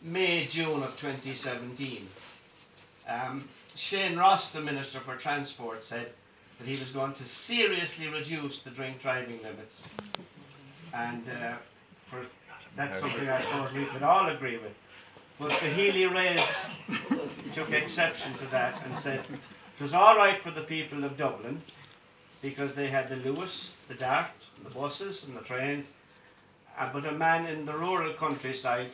May, June of 2017. Shane Ross, the Minister for Transport, said that he was going to seriously reduce the drink driving limits. And that's something I suppose we could all agree with. But the Healy Rae took exception to that and said it was all right for the people of Dublin because they had the Lewis, the Dart, the buses and the trains, but a man in the rural countryside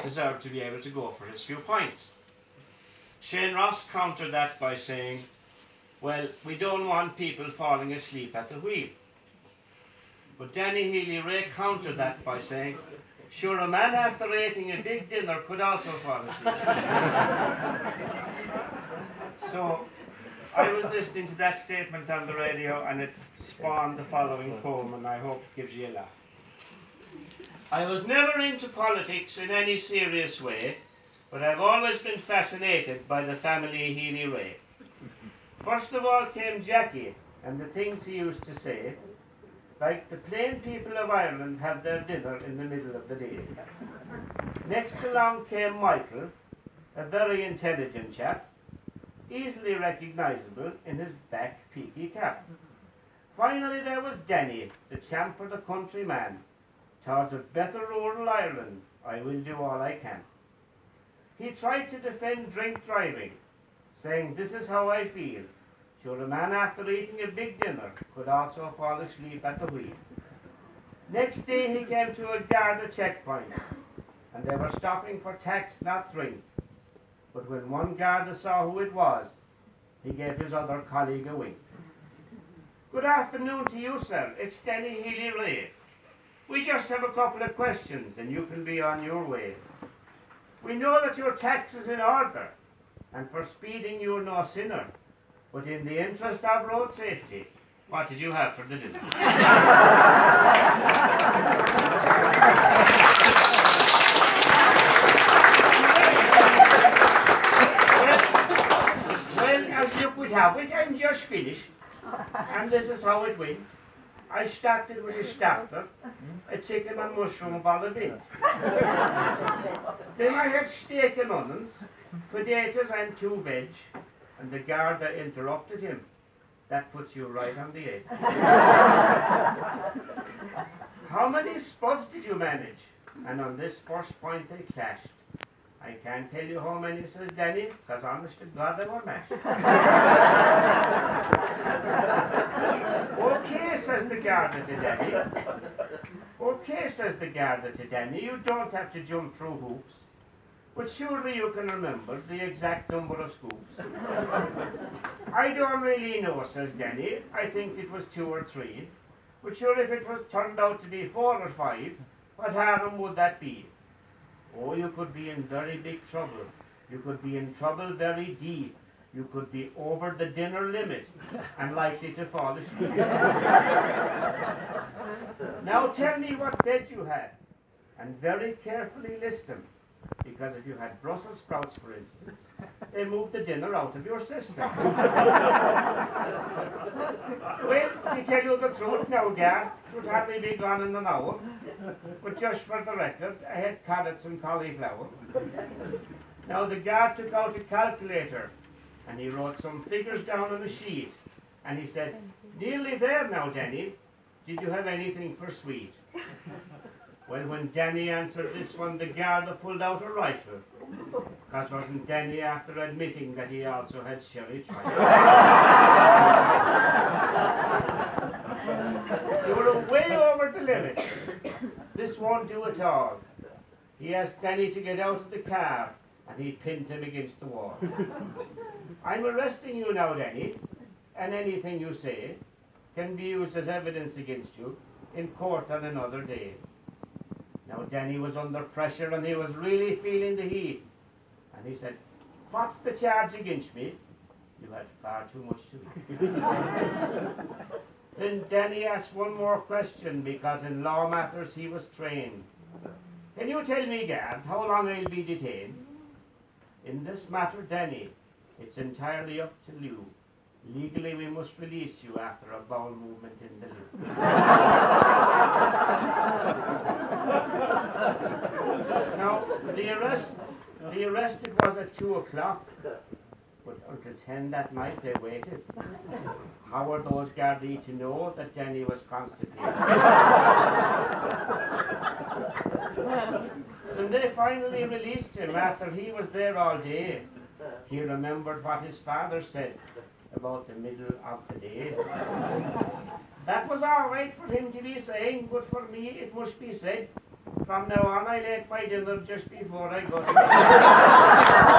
deserved to be able to go for his few points. Shane Ross countered that by saying, well, we don't want people falling asleep at the wheel. But Danny Healy Rae countered that by saying, sure, a man after eating a big dinner could also fall asleep. So I was listening to that statement on the radio and it spawned the following poem, and I hope it gives you a laugh. I was never into politics in any serious way, but I've always been fascinated by the family Healy Rae. First of all came Jackie and the things he used to say, like the plain people of Ireland have their dinner in the middle of the day. Next along came Michael, a very intelligent chap, easily recognisable in his back peaky cap. Finally there was Danny, the champ for the country man. Towards a better rural Ireland, I will do all I can. He tried to defend drink driving, saying, this is how I feel. Sure, a man after eating a big dinner could also fall asleep at the wheel. Next day he came to a Garda checkpoint, and they were stopping for tax, not drink. But when one Garda saw who it was, he gave his other colleague a wink. Good afternoon to you, sir. It's Danny Healy Rae. We just have a couple of questions, and you can be on your way. We know that your tax is in order, and for speeding you're no sinner. But in the interest of road safety, what did you have for the dinner? well, as luck would have it, I'm just finished. And this is how it went. I started with a starter, a chicken and mushroom vol au vent. Then I had steak and onions, potatoes and 2 veg, and the Garda interrupted him. That puts you right on the edge. How many spuds did you manage? And on this first point they clashed. I can't tell you how many, says Danny, because honest to God they were mashed. Okay, says the Garda to Danny. Okay, says the Garda to Danny, you don't have to jump through hoops. But surely you can remember the exact number of scoops. I don't really know, says Danny. I think it was 2 or 3. But sure, if it was turned out to be 4 or 5, what harm would that be? Oh, you could be in very big trouble. You could be in trouble very deep. You could be over the dinner limit and likely to fall asleep. Now tell me what bed you had, and very carefully list them. Because if you had Brussels sprouts, for instance, they move the dinner out of your system. Well, to tell you the truth now, Gar, it would hardly be gone in an hour. But just for the record, I had carrots and cauliflower. Now the guard took out a calculator and he wrote some figures down on a sheet. And he said, nearly there now, Danny. Did you have anything for sweet? Well, when Danny answered this one, the Garda pulled out a rifle. Because wasn't Danny after admitting that he also had sherry trifle? You were way over the limit. This won't do at all. He asked Danny to get out of the car, and he pinned him against the wall. I'm arresting you now, Danny, and anything you say can be used as evidence against you in court on another day. Now Danny was under pressure and he was really feeling the heat. And he said, what's the charge against me? You had far too much to eat. Then Danny asked one more question because in law matters he was trained. Can you tell me, Gard, how long I'll be detained? In this matter, Danny, it's entirely up to you. Legally, we must release you after a bowel movement in the loo. Now, the arrest it was at 2 o'clock, but until 10 that night they waited. How were those Gardaí to know that Danny was constipated? When they finally released him after he was there all day, he remembered what his father said about the middle of the day. That was all right for him to be saying, but for me it must be said, from now on I'll eat my dinner just before I go to bed.